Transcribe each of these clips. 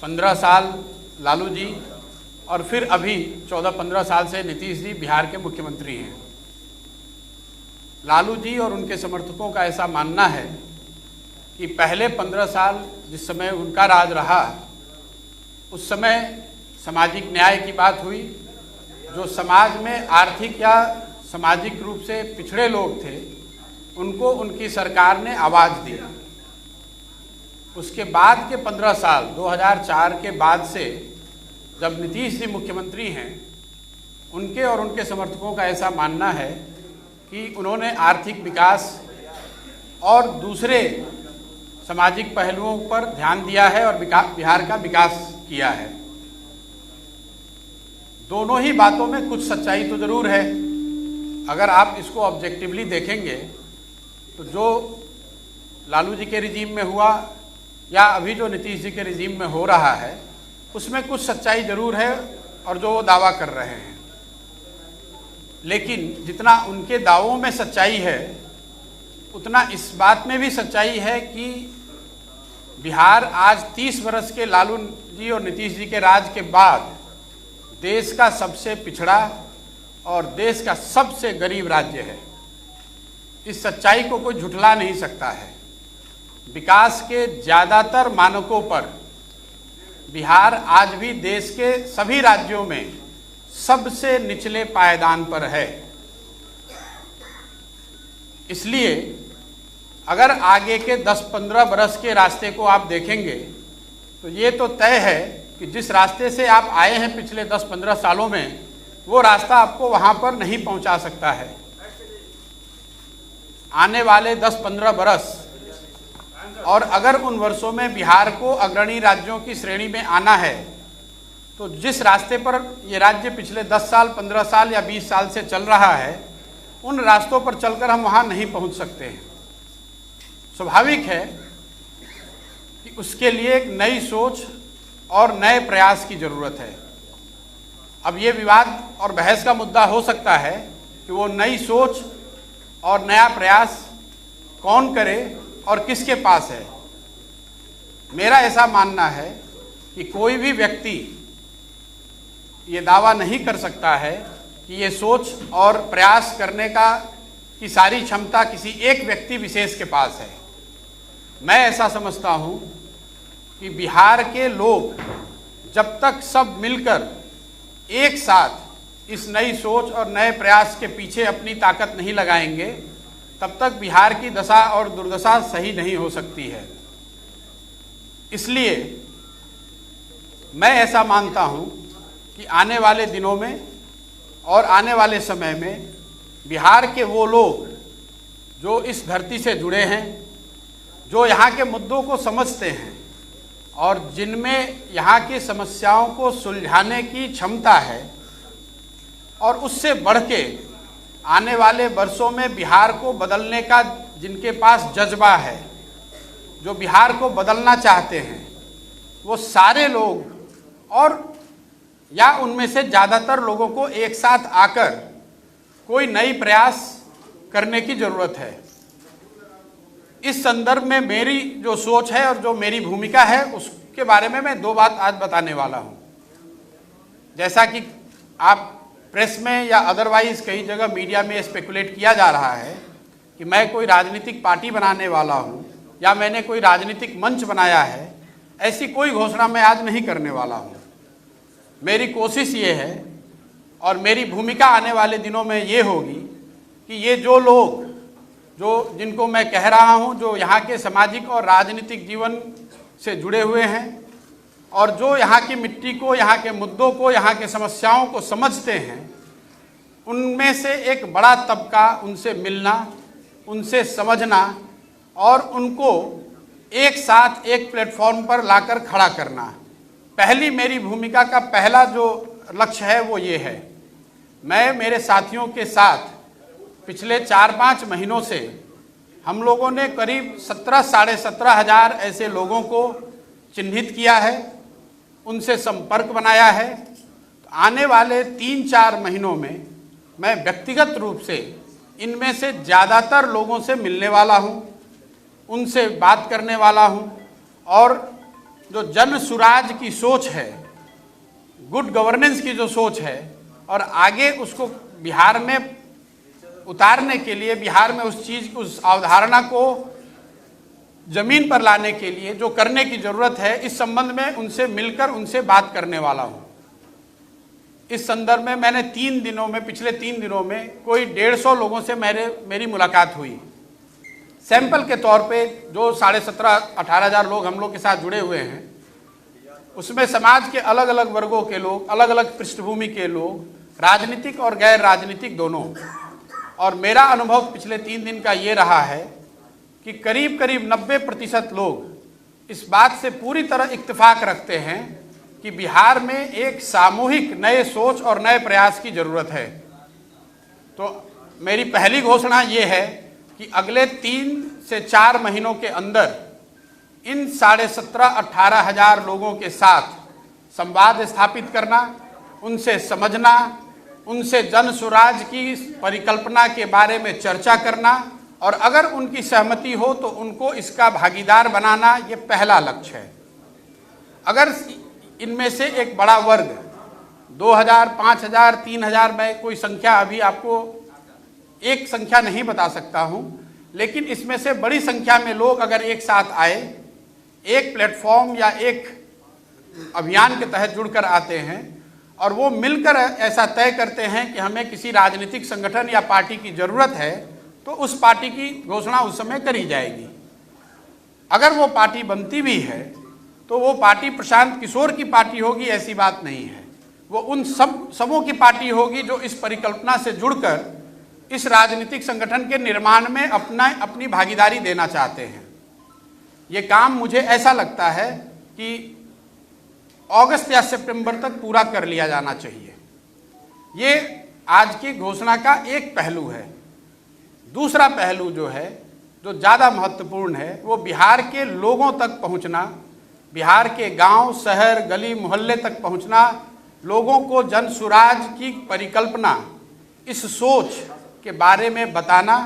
15 साल लालू जी और फिर अभी 14-15 साल से नीतीश जी बिहार के मुख्यमंत्री हैं। लालू जी और उनके समर्थकों का ऐसा मानना है कि पहले 15 साल जिस समय उनका राज रहा, उस समय सामाजिक न्याय की बात हुई। जो समाज में आर्थिक या सामाजिक रूप से पिछड़े लोग थे, उनको उनकी सरकार ने आवाज़ दी। उसके बाद के 15 साल 2004 के बाद से जब नीतीश जी मुख्यमंत्री हैं, उनके और उनके समर्थकों का ऐसा मानना है कि उन्होंने आर्थिक विकास और दूसरे सामाजिक पहलुओं पर ध्यान दिया है और बिहार का विकास किया है। दोनों ही बातों में कुछ सच्चाई तो ज़रूर है। अगर आप इसको ऑब्जेक्टिवली देखेंगे तो जो लालू जी के रिजीम में हुआ या अभी जो नीतीश जी के रिजीम में हो रहा है, उसमें कुछ सच्चाई ज़रूर है और जो वो दावा कर रहे हैं। लेकिन जितना उनके दावों में सच्चाई है, उतना इस बात में भी सच्चाई है कि बिहार आज 30 वर्ष के लालू जी और नीतीश जी के राज के बाद देश का सबसे पिछड़ा और देश का सबसे गरीब राज्य है। इस सच्चाई को कोई झुठला नहीं सकता है। विकास के ज़्यादातर मानकों पर बिहार आज भी देश के सभी राज्यों में सबसे निचले पायदान पर है। इसलिए अगर आगे के 10-15 बरस के रास्ते को आप देखेंगे तो ये तो तय है कि जिस रास्ते से आप आए हैं पिछले 10-15 सालों में, वो रास्ता आपको वहाँ पर नहीं पहुँचा सकता है। आने वाले 10-15 बरस और अगर उन वर्षों में बिहार को अग्रणी राज्यों की श्रेणी में आना है, तो जिस रास्ते पर ये राज्य पिछले 10 साल, 15 साल या 20 साल से चल रहा है, उन रास्तों पर चलकर हम वहाँ नहीं पहुँच सकते हैं। स्वाभाविक है कि उसके लिए एक नई सोच और नए प्रयास की ज़रूरत है। अब ये विवाद और बहस का मुद्दा हो सकता है कि वो नई सोच और नया प्रयास कौन करे और किसके पास है। मेरा ऐसा मानना है कि कोई भी व्यक्ति ये दावा नहीं कर सकता है कि ये सोच और प्रयास करने की सारी क्षमता किसी एक व्यक्ति विशेष के पास है। मैं ऐसा समझता हूँ कि बिहार के लोग जब तक सब मिलकर एक साथ इस नई सोच और नए प्रयास के पीछे अपनी ताकत नहीं लगाएंगे, तब तक बिहार की दशा और दुर्दशा सही नहीं हो सकती है। इसलिए मैं ऐसा मानता हूँ कि आने वाले दिनों में और आने वाले समय में बिहार के वो लोग जो इस धरती से जुड़े हैं, जो यहाँ के मुद्दों को समझते हैं और जिनमें यहाँ की समस्याओं को सुलझाने की क्षमता है, और उससे बढ़ के आने वाले वर्षों में बिहार को बदलने का जिनके पास जज्बा है, जो बिहार को बदलना चाहते हैं, वो सारे लोग और या उनमें से ज़्यादातर लोगों को एक साथ आकर कोई नई प्रयास करने की ज़रूरत है। इस संदर्भ में मेरी जो सोच है और जो मेरी भूमिका है, उसके बारे में मैं 2 बात आज बताने वाला हूँ। जैसा कि आप प्रेस में या अदरवाइज़ कई जगह मीडिया में स्पेकुलेट किया जा रहा है कि मैं कोई राजनीतिक पार्टी बनाने वाला हूँ या मैंने कोई राजनीतिक मंच बनाया है, ऐसी कोई घोषणा मैं आज नहीं करने वाला हूँ। मेरी कोशिश ये है और मेरी भूमिका आने वाले दिनों में ये होगी कि ये जो लोग जिनको मैं कह रहा हूँ, जो यहाँ के सामाजिक और राजनीतिक जीवन से जुड़े हुए हैं और जो यहाँ की मिट्टी को, यहाँ के मुद्दों को, यहाँ के समस्याओं को समझते हैं, उनमें से एक बड़ा तबका उनसे मिलना, उनसे समझना और उनको एक साथ एक प्लेटफॉर्म पर लाकर खड़ा करना। पहली मेरी भूमिका का पहला जो लक्ष्य है वो ये है। मैं मेरे साथियों के साथ पिछले 4-5 महीनों से हम लोगों ने करीब 17,000 साढ़े 17,000 ऐसे लोगों को चिन्हित किया है, उनसे संपर्क बनाया है। तो आने वाले 3-4 महीनों में मैं व्यक्तिगत रूप से इनमें से ज़्यादातर लोगों से मिलने वाला हूँ, उनसे बात करने वाला हूँ और जो जन सुराज की सोच है, गुड गवर्नेंस की जो सोच है, और आगे उसको बिहार में उतारने के लिए, बिहार में उस चीज़, उस अवधारणा को जमीन पर लाने के लिए जो करने की जरूरत है, इस संबंध में उनसे मिलकर उनसे बात करने वाला हूं। इस संदर्भ में मैंने पिछले 3 दिनों में कोई 150 लोगों से मेरी मुलाकात हुई। सैंपल के तौर पे जो 17,500-18 हज़ार लोग हम लोग के साथ जुड़े हुए हैं, उसमें समाज के अलग अलग वर्गों के लोग, अलग अलग पृष्ठभूमि के लोग, राजनीतिक और गैर राजनीतिक दोनों। और मेरा अनुभव पिछले 3 दिन का ये रहा है कि करीब करीब 90% लोग इस बात से पूरी तरह इत्तेफाक रखते हैं कि बिहार में एक सामूहिक नए सोच और नए प्रयास की जरूरत है। तो मेरी पहली घोषणा ये है कि अगले 3 से 4 महीनों के अंदर इन 17,500-18 हज़ार लोगों के साथ संवाद स्थापित करना, उनसे समझना, उनसे जन सुराज की परिकल्पना के बारे में चर्चा करना, और अगर उनकी सहमति हो तो उनको इसका भागीदार बनाना, ये पहला लक्ष्य है। अगर इनमें से एक बड़ा वर्ग 2,000, 5,000, 3,000, मैं कोई संख्या अभी आपको एक संख्या नहीं बता सकता हूं, लेकिन इसमें से बड़ी संख्या में लोग अगर एक साथ आए, एक प्लेटफॉर्म या एक अभियान के तहत जुड़कर आते हैं और वो मिलकर ऐसा तय करते हैं कि हमें किसी राजनीतिक संगठन या पार्टी की जरूरत है, तो उस पार्टी की घोषणा उस समय करी जाएगी। अगर वो पार्टी बनती भी है तो वो पार्टी प्रशांत किशोर की पार्टी होगी, ऐसी बात नहीं है। वो उन सबों की पार्टी होगी जो इस परिकल्पना से जुड़कर इस राजनीतिक संगठन के निर्माण में अपनी भागीदारी देना चाहते हैं। ये काम मुझे ऐसा लगता है कि अगस्त या सितंबर तक पूरा कर लिया जाना चाहिए। ये आज की घोषणा का एक पहलू है। दूसरा पहलू जो है, जो ज़्यादा महत्वपूर्ण है, वो बिहार के लोगों तक पहुंचना, बिहार के गांव, शहर, गली मोहल्ले तक पहुंचना, लोगों को जन सुराज की परिकल्पना, इस सोच के बारे में बताना,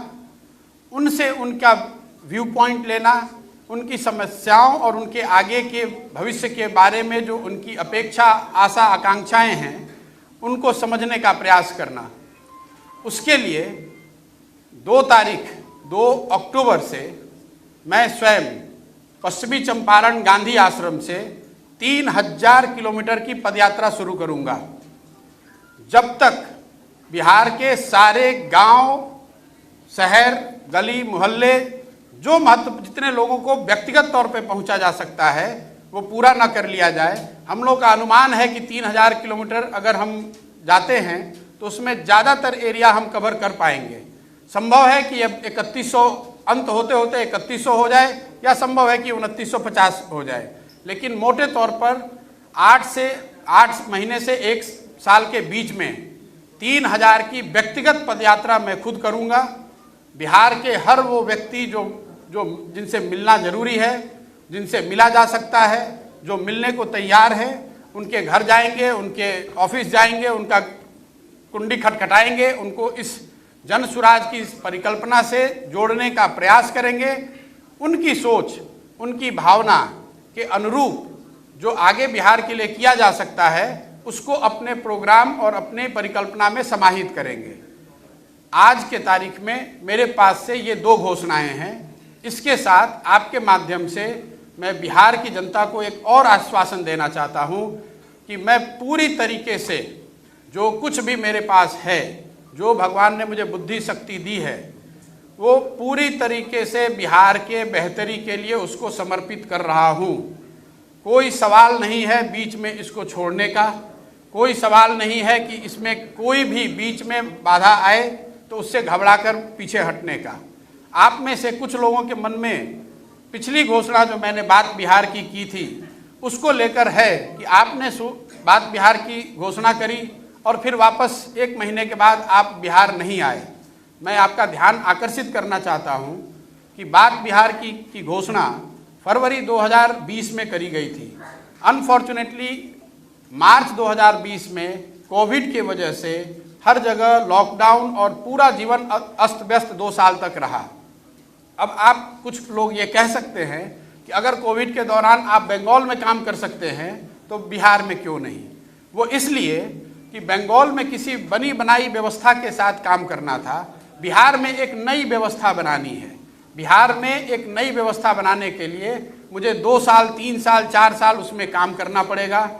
उनसे उनका व्यू पॉइंट लेना, उनकी समस्याओं और उनके आगे के भविष्य के बारे में जो उनकी अपेक्षा, आशा, आकांक्षाएं हैं, उनको समझने का प्रयास करना। उसके लिए 2 अक्टूबर से मैं स्वयं पश्चिमी चंपारण गांधी आश्रम से 3,000 किलोमीटर की पदयात्रा शुरू करूंगा। जब तक बिहार के सारे गांव, शहर, गली मोहल्ले, जो जितने लोगों को व्यक्तिगत तौर पे पहुंचा जा सकता है, वो पूरा ना कर लिया जाए। हम लोग का अनुमान है कि 3,000 किलोमीटर अगर हम जाते हैं तो उसमें ज़्यादातर एरिया हम कवर कर पाएंगे। संभव है कि अब 3100 अंत होते होते 3100 हो जाए, या संभव है कि 2950 हो जाए, लेकिन मोटे तौर पर 8 महीने से 1 साल के बीच में 3,000 की व्यक्तिगत पदयात्रा मैं खुद करूंगा। बिहार के हर वो व्यक्ति जो जिनसे मिलना जरूरी है, जिनसे मिला जा सकता है, जो मिलने को तैयार है, उनके घर जाएंगे, उनके ऑफिस जाएंगे, उनका कुंडी खटखटाएंगे, उनको इस जन सुराज की इस परिकल्पना से जोड़ने का प्रयास करेंगे। उनकी सोच, उनकी भावना के अनुरूप जो आगे बिहार के लिए किया जा सकता है, उसको अपने प्रोग्राम और अपने परिकल्पना में समाहित करेंगे। आज के तारीख में मेरे पास से ये 2 घोषणाएं हैं। इसके साथ आपके माध्यम से मैं बिहार की जनता को एक और आश्वासन देना चाहता हूं कि मैं पूरी तरीके से जो कुछ भी मेरे पास है, जो भगवान ने मुझे बुद्धि शक्ति दी है, वो पूरी तरीके से बिहार के बेहतरी के लिए उसको समर्पित कर रहा हूं। कोई सवाल नहीं है बीच में इसको छोड़ने का, कोई सवाल नहीं है कि इसमें कोई भी बीच में बाधा आए तो उससे घबराकर पीछे हटने का। आप में से कुछ लोगों के मन में पिछली घोषणा जो मैंने बात बिहार की थी, उसको लेकर है कि आपने बात बिहार की घोषणा करी और फिर वापस 1 महीने के बाद आप बिहार नहीं आए। मैं आपका ध्यान आकर्षित करना चाहता हूं कि बात बिहार की घोषणा फरवरी 2020 में करी गई थी। अनफॉर्चुनेटली मार्च 2020 में कोविड की वजह से हर जगह लॉकडाउन और पूरा जीवन अस्त व्यस्त 2 साल तक रहा। अब आप कुछ लोग ये कह सकते हैं कि अगर कोविड के दौरान आप बंगाल में काम कर सकते हैं तो बिहार में क्यों नहीं। वो इसलिए कि बंगाल में किसी बनी बनाई व्यवस्था के साथ काम करना था, बिहार में एक नई व्यवस्था बनानी है। बिहार में एक नई व्यवस्था बनाने के लिए मुझे 2 साल, 3 साल, 4 साल उसमें काम करना पड़ेगा।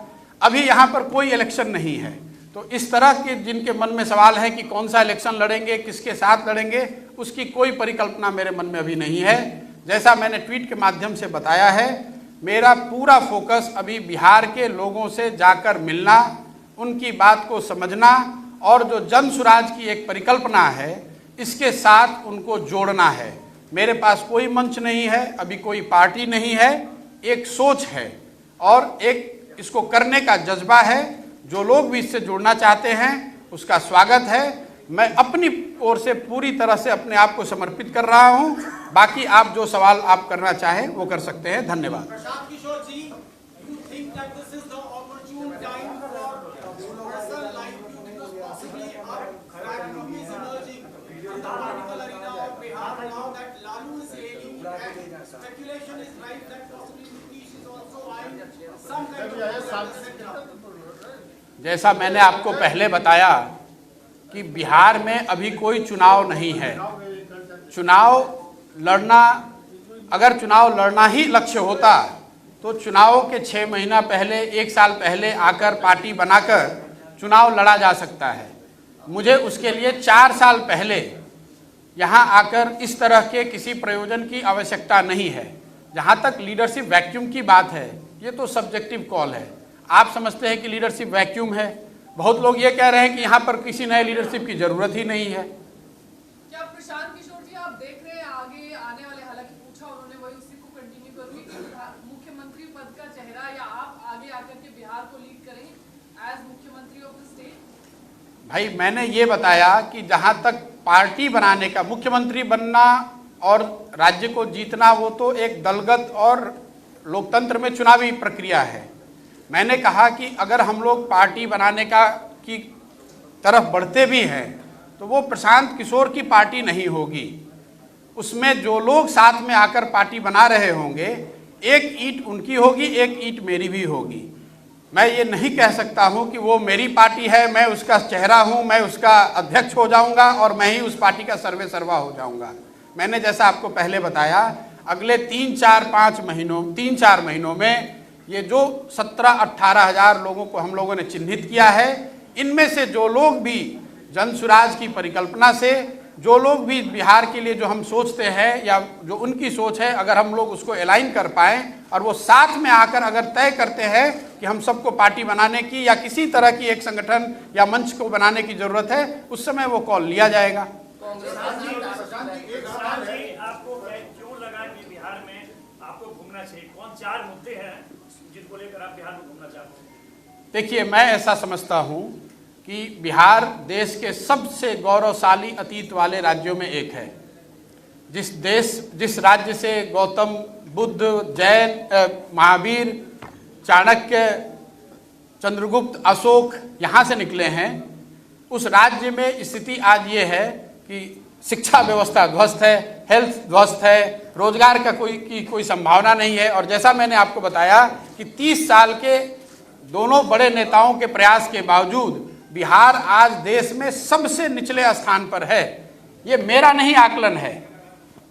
अभी यहाँ पर कोई इलेक्शन नहीं है, तो इस तरह के जिनके मन में सवाल है कि कौन सा इलेक्शन लड़ेंगे, किसके साथ लड़ेंगे, उसकी कोई परिकल्पना मेरे मन में अभी नहीं है। जैसा मैंने ट्वीट के माध्यम से बताया है, मेरा पूरा फोकस अभी बिहार के लोगों से जाकर मिलना, उनकी बात को समझना और जो जन सुराज की एक परिकल्पना है इसके साथ उनको जोड़ना है। मेरे पास कोई मंच नहीं है, अभी कोई पार्टी नहीं है, एक सोच है और एक इसको करने का जज्बा है। जो लोग भी इससे जुड़ना चाहते हैं उसका स्वागत है। मैं अपनी ओर से पूरी तरह से अपने आप को समर्पित कर रहा हूं। बाकी आप जो सवाल आप करना चाहें वो कर सकते हैं। धन्यवाद। प्रशांत किशोर जी, you think that this is the opportune time for person like you because possibly a vacuum is emerging in the political arena of Bihar now that Lalu is ailing and speculation is right that possibly Nitish is also eyeing some kind of जैसा मैंने आपको पहले बताया कि बिहार में अभी कोई चुनाव नहीं है। चुनाव लड़ना, अगर चुनाव लड़ना ही लक्ष्य होता तो चुनाव के 6 महीना पहले, 1 साल पहले आकर पार्टी बनाकर चुनाव लड़ा जा सकता है। मुझे उसके लिए 4 साल पहले यहाँ आकर इस तरह के किसी प्रयोजन की आवश्यकता नहीं है। जहाँ तक लीडरशिप वैक्यूम की बात है, ये तो सब्जेक्टिव कॉल है। आप समझते हैं कि लीडरशिप वैक्यूम है, बहुत लोग ये कह रहे हैं कि यहाँ पर किसी नए लीडरशिप की जरूरत ही नहीं है। क्या प्रशांत किशोर जी आप देख रहे हैं आगे आने वाले, हालांकि पूछा उन्होंने वही उसी को कंटिन्यू करूंगी कि मुख्यमंत्री पद का चेहरा या आप आगे आकर के बिहार को लीड करें एज मुख्यमंत्री ऑफ द स्टेट? भाई मैंने ये बताया कि जहाँ तक पार्टी बनाने का, मुख्यमंत्री बनना और राज्य को जीतना वो तो एक दलगत और लोकतंत्र में चुनावी प्रक्रिया है। मैंने कहा कि अगर हम लोग पार्टी बनाने की तरफ बढ़ते भी हैं तो वो प्रशांत किशोर की पार्टी नहीं होगी। उसमें जो लोग साथ में आकर पार्टी बना रहे होंगे, एक ईंट उनकी होगी, एक ईंट मेरी भी होगी। मैं ये नहीं कह सकता हूँ कि वो मेरी पार्टी है, मैं उसका चेहरा हूँ, मैं उसका अध्यक्ष हो जाऊँगा और मैं ही उस पार्टी का सर्वे सर्वा हो जाऊँगा। मैंने जैसा आपको पहले बताया, अगले 3-4 महीनों में ये जो 17-18 हज़ार लोगों को हम लोगों ने चिन्हित किया है, इनमें से जो लोग भी जन सुराज की परिकल्पना से, जो लोग भी बिहार के लिए जो हम सोचते हैं या जो उनकी सोच है, अगर हम लोग उसको अलाइन कर पाएँ और वो साथ में आकर अगर तय करते हैं कि हम सबको पार्टी बनाने की या किसी तरह की एक संगठन या मंच को बनाने की जरूरत है, उस समय वो कॉल लिया जाएगा। आपको क्यों लगा कि बिहार में आपको घूमना चाहिए? कौन 4 मुद्दे हैं जिनको लेकर आप बिहार में घूमना चाहते हैं? देखिए, मैं ऐसा समझता हूँ कि बिहार देश के सबसे गौरवशाली अतीत वाले राज्यों में एक है। जिस राज्य से गौतम बुद्ध, जैन, महावीर, चाणक्य, चंद्रगुप्त, अशोक यहाँ से निकले हैं, उस राज्य में स्थिति आज ये है कि शिक्षा व्यवस्था ध्वस्त है, हेल्थ ध्वस्त है, रोजगार का कोई संभावना नहीं है। और जैसा मैंने आपको बताया कि 30 साल के दोनों बड़े नेताओं के प्रयास के बावजूद बिहार आज देश में सबसे निचले स्थान पर है। ये मेरा नहीं आकलन है,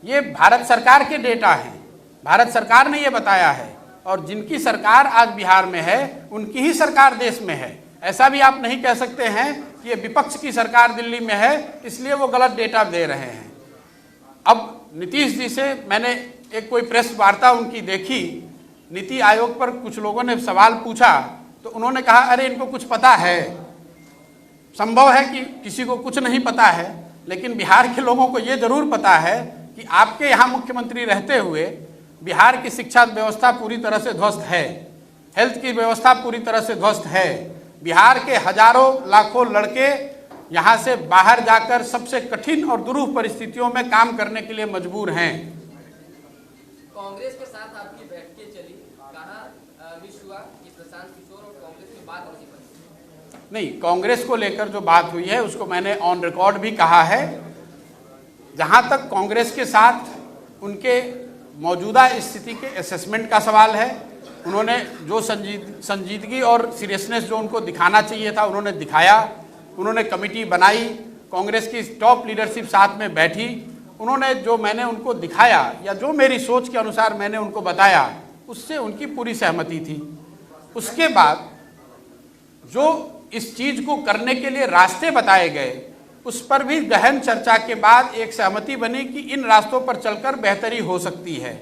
ये भारत सरकार के डेटा हैं, भारत सरकार ने ये बताया है। और जिनकी सरकार आज बिहार में है, उनकी ही सरकार देश में है। ऐसा भी आप नहीं कह सकते हैं कि ये विपक्ष की सरकार दिल्ली में है इसलिए वो गलत डेटा दे रहे हैं। अब नीतीश जी से मैंने एक कोई प्रेस वार्ता उनकी देखी, नीति आयोग पर कुछ लोगों ने सवाल पूछा तो उन्होंने कहा अरे इनको कुछ पता है। संभव है कि किसी को कुछ नहीं पता है, लेकिन बिहार के लोगों को ये जरूर पता है कि आपके यहाँ मुख्यमंत्री रहते हुए बिहार की शिक्षा व्यवस्था पूरी तरह से ध्वस्त है, हेल्थ की व्यवस्था पूरी तरह से ध्वस्त है। बिहार के हजारों लाखों लड़के यहाँ से बाहर जाकर सबसे कठिन और दुरूह परिस्थितियों में काम करने के लिए मजबूर हैं। कांग्रेस के साथ आपकी बैठकें चली, कहाँ विश हुआ कि प्रशांत किशोर और कांग्रेस में बात नहीं बनी? नहीं, कांग्रेस को लेकर जो बात हुई है उसको मैंने ऑन रिकॉर्ड भी कहा है। जहाँ तक कांग्रेस के साथ उनके मौजूदा स्थिति के असेसमेंट का सवाल है। उन्होंने जो संजीदगी और सीरियसनेस जो उनको दिखाना चाहिए था उन्होंने दिखाया। उन्होंने कमेटी बनाई, कांग्रेस की टॉप लीडरशिप साथ में बैठी, उन्होंने जो मैंने उनको दिखाया या जो मेरी सोच के अनुसार मैंने उनको बताया उससे उनकी पूरी सहमति थी। उसके बाद जो इस चीज़ को करने के लिए रास्ते बताए गए उस पर भी गहन चर्चा के बाद एक सहमति बनी कि इन रास्तों पर चलकर बेहतरी हो सकती है।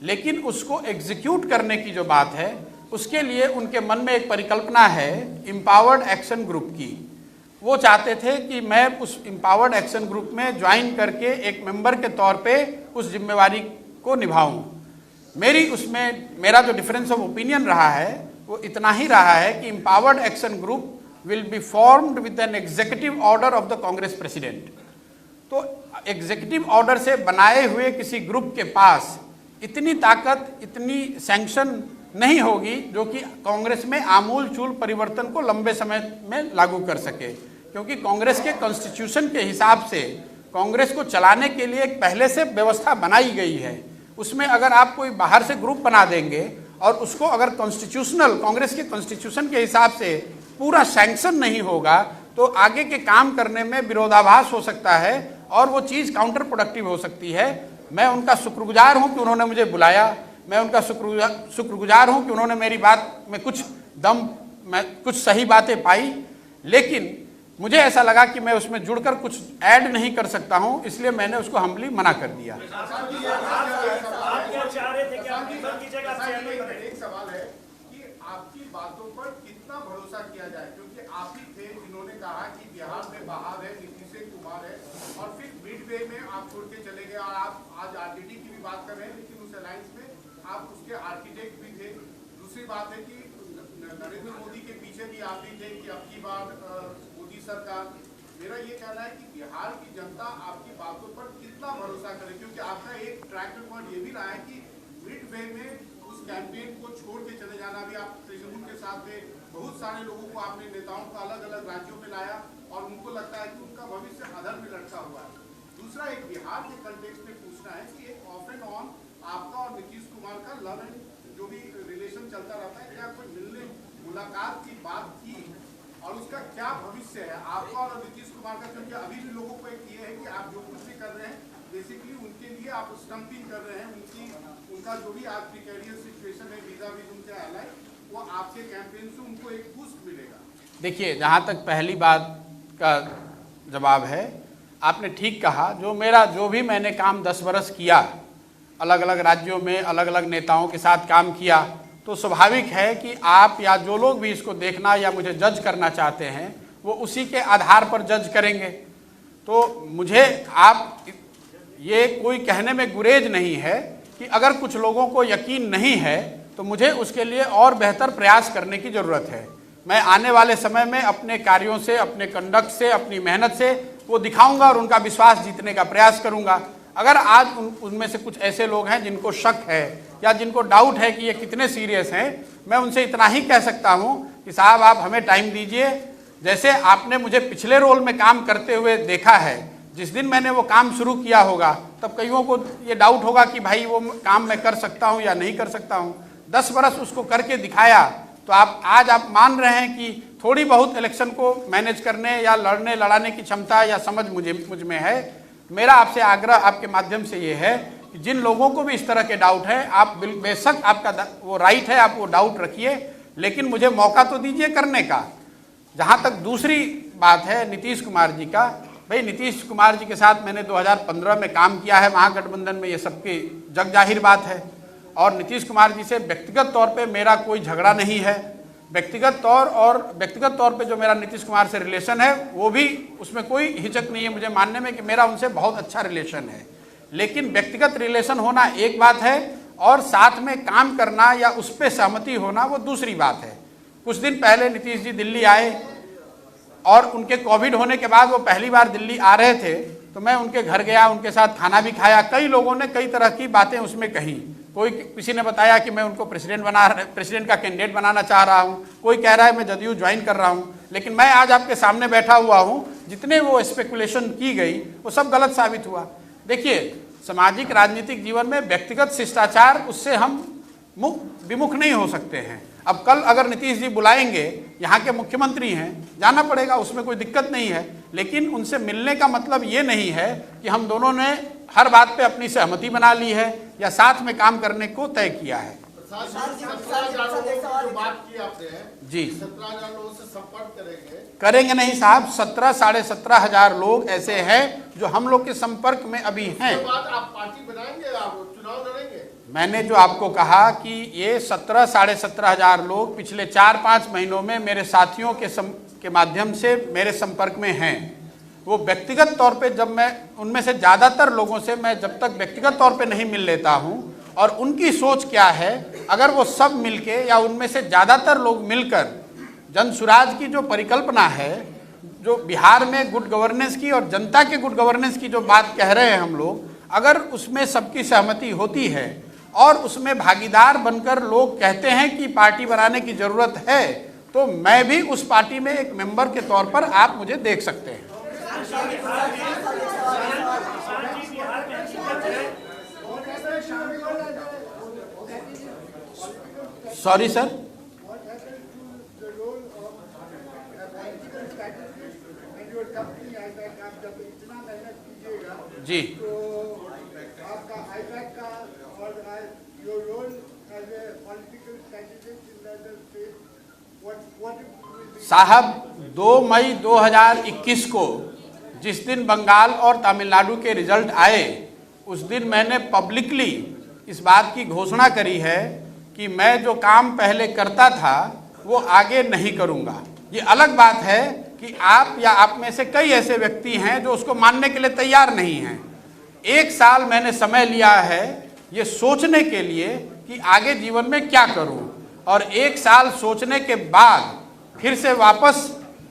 लेकिन उसको एग्जीक्यूट करने की जो बात है उसके लिए उनके मन में एक परिकल्पना है एम्पावर्ड एक्शन ग्रुप की। वो चाहते थे कि मैं उस एम्पावर्ड एक्शन ग्रुप में ज्वाइन करके एक मेंबर के तौर पे उस जिम्मेवारी को निभाऊं। मेरा जो डिफरेंस ऑफ ओपिनियन रहा है वो इतना ही रहा है कि empowered action group will be formed with an executive order of the Congress president। तो एग्जीक्यूटिव ऑर्डर से बनाए हुए किसी ग्रुप के पास इतनी ताकत, इतनी सैंक्शन नहीं होगी जो कि कांग्रेस में आमूल चूल परिवर्तन को लंबे समय में लागू कर सके। क्योंकि कांग्रेस के कॉन्स्टिट्यूशन के हिसाब से कांग्रेस को चलाने के लिए एक पहले से व्यवस्था बनाई गई है। उसमें अगर आप कोई बाहर से ग्रुप बना देंगे और उसको अगर कॉन्स्टिट्यूशनल कांग्रेस के कॉन्स्टिट्यूशन के हिसाब से पूरा सैंक्शन नहीं होगा तो आगे के काम करने में विरोधाभास हो सकता है और वो चीज़ काउंटर प्रोडक्टिव हो सकती है। मैं उनका शुक्रगुजार हूं कि उन्होंने मुझे बुलाया, मैं उनका शुक्रगुजार हूं कि उन्होंने मेरी बात में कुछ सही बातें पाई, लेकिन मुझे ऐसा लगा कि मैं उसमें जुड़कर कुछ ऐड नहीं कर सकता हूं, इसलिए मैंने उसको हम्बली मना कर दिया। एक सवाल है कि आपकी बातों पर कितना भरोसा किया जाए, क्योंकि आप ही थे जिन्होंने कहा कि बिहार में बहाव है, नीतीश कुमार है, और फिर मिडवे में आप छोड़ के चले गए। और आप आज आरजेडी की भी बात कर रहे हैं, लेकिन उस अलायंस में आप उसके आर्किटेक्ट भी थे। दूसरी बात है कि नरेंद्र मोदी के पीछे भी आप ही थे कि अब की बार मोदी सरकार। मेरा ये कहना है कि बिहार की जनता आपकी बातों पर कितना भरोसा करे, क्योंकि आपका एक ट्रैक रिकॉर्ड ये भी रहा है कि मिडवे में उस कैंपेन को छोड़ के चले जाना। भी आप तृणमूल के साथ में बहुत सारे लोगों को आपने नेताओं को अलग अलग राज्यों में लाया और उनको लगता है कि उनका भविष्य अधर में लटका हुआ है। दूसरा, एक बिहार के कंटेक्स्ट में पूछना है कि एक ऑफ एंड ऑन आपका और नीतीश कुमार का लव एंड जो भी रिलेशन चलता रहता है, क्या कोई मिलने मुलाकात की बात थी और उसका क्या भविष्य है आपका और नीतीश कुमार का? क्योंकि अभी भी लोगों को एक ये है कि आप जो कुछ भी कर रहे हैं बेसिकली उनके लिए आप स्टम्पिंग कर रहे हैं। उनका जो भी आज प्रिकेरियस सिचुएशन है वीजा भी उनके अलाय, वो आपके कैंपेन से उनको एक बूस्ट मिलेगा। देखिए, जहाँ तक पहली बात का जवाब है, आपने ठीक कहा। जो भी मैंने काम 10 बरस किया, अलग अलग राज्यों में अलग अलग नेताओं के साथ काम किया, तो स्वाभाविक है कि आप या जो लोग भी इसको देखना या मुझे जज करना चाहते हैं वो उसी के आधार पर जज करेंगे। तो मुझे आप ये कोई कहने में गुरेज नहीं है कि अगर कुछ लोगों को यकीन नहीं है तो मुझे उसके लिए और बेहतर प्रयास करने की ज़रूरत है। मैं आने वाले समय में अपने कार्यों से, अपने कंडक्ट से, अपनी मेहनत से वो दिखाऊंगा और उनका विश्वास जीतने का प्रयास करूंगा। अगर आज उनमें से कुछ ऐसे लोग हैं जिनको शक है या जिनको डाउट है कि ये कितने सीरियस हैं, मैं उनसे इतना ही कह सकता हूं कि साहब आप हमें टाइम दीजिए। जैसे आपने मुझे पिछले रोल में काम करते हुए देखा है, जिस दिन मैंने वो काम शुरू किया होगा तब कईयों को ये डाउट होगा कि भाई वो काम मैं कर सकता हूँ या नहीं कर सकता हूँ। 10 बरस उसको करके दिखाया तो आज आप मान रहे हैं कि थोड़ी बहुत इलेक्शन को मैनेज करने या लड़ाने की क्षमता या समझ मुझ में है। मेरा आपसे आग्रह आपके माध्यम से ये है कि जिन लोगों को भी इस तरह के डाउट है, आप बेशक आपका वो राइट है, आप वो डाउट रखिए, लेकिन मुझे मौका तो दीजिए करने का। जहाँ तक दूसरी बात है नीतीश कुमार जी का, भाई नीतीश कुमार जी के साथ मैंने 2015 में काम किया है महागठबंधन में, ये सबकी जग जाहिर बात है। और नीतीश कुमार जी से व्यक्तिगत तौर पे मेरा कोई झगड़ा नहीं है। व्यक्तिगत तौर पे जो मेरा नीतीश कुमार से रिलेशन है वो भी, उसमें कोई हिचक नहीं है मुझे मानने में कि मेरा उनसे बहुत अच्छा रिलेशन है। लेकिन व्यक्तिगत रिलेशन होना एक बात है और साथ में काम करना या उस पर सहमति होना वो दूसरी बात है। कुछ दिन पहले नीतीश जी दिल्ली आए और उनके कोविड होने के बाद वो पहली बार दिल्ली आ रहे थे, तो मैं उनके घर गया, उनके साथ खाना भी खाया। कई लोगों ने कई तरह की बातें उसमें कही। किसी ने बताया कि मैं उनको प्रेसिडेंट का कैंडिडेट बनाना चाह रहा हूँ, कोई कह रहा है मैं जदयू ज्वाइन कर रहा हूँ। लेकिन मैं आज आपके सामने बैठा हुआ हूँ, जितने वो स्पेकुलेशन की गई वो सब गलत साबित हुआ। देखिए, सामाजिक राजनीतिक जीवन में व्यक्तिगत शिष्टाचार, उससे हम विमुख नहीं हो सकते हैं। अब कल अगर नीतीश जी बुलाएंगे, यहाँ के मुख्यमंत्री हैं, जाना पड़ेगा, उसमें कोई दिक्कत नहीं है। लेकिन उनसे मिलने का मतलब ये नहीं है कि हम दोनों ने हर बात पे अपनी सहमति बना ली है या साथ में काम करने को तय किया है। 17,000 लोगों की जो बात की आपने जी, 17,000 लोगों से संपर्क करेंगे नहीं साहब। 17 साढ़े 17,000 लोग ऐसे हैं जो हम लोग के संपर्क में अभी हैं। उसके बाद आप पार्टी बनाएंगे, आप चुनाव लड़ेंगे? मैंने जो आपको कहा कि ये 17 साढ़े 17,000 लोग पिछले 4-5 महीनों में मेरे साथियों के माध्यम से मेरे संपर्क में हैं। वो व्यक्तिगत तौर पे जब मैं उनमें से ज़्यादातर लोगों से मैं जब तक व्यक्तिगत तौर पे नहीं मिल लेता हूँ और उनकी सोच क्या है, अगर वो सब मिलके या उनमें से ज़्यादातर लोग मिलकर जन सुराज की जो परिकल्पना है, जो बिहार में गुड गवर्नेंस की और जनता के गुड गवर्नेंस की जो बात कह रहे हैं हम लोग, अगर उसमें सबकी सहमति होती है और उसमें भागीदार बनकर लोग कहते हैं कि पार्टी बनाने की ज़रूरत है, तो मैं भी उस पार्टी में एक मेंबर के तौर पर आप मुझे देख सकते हैं। सॉरी सर, जी आपका आईपैक का और your role as a political strategist in the state, what साहब 2 मई 2021 को जिस दिन बंगाल और तमिलनाडु के रिजल्ट आए, उस दिन मैंने पब्लिकली इस बात की घोषणा करी है कि मैं जो काम पहले करता था वो आगे नहीं करूंगा। ये अलग बात है कि आप या आप में से कई ऐसे व्यक्ति हैं जो उसको मानने के लिए तैयार नहीं हैं। 1 साल मैंने समय लिया है ये सोचने के लिए कि आगे जीवन में क्या करूं, और 1 साल सोचने के बाद फिर से वापस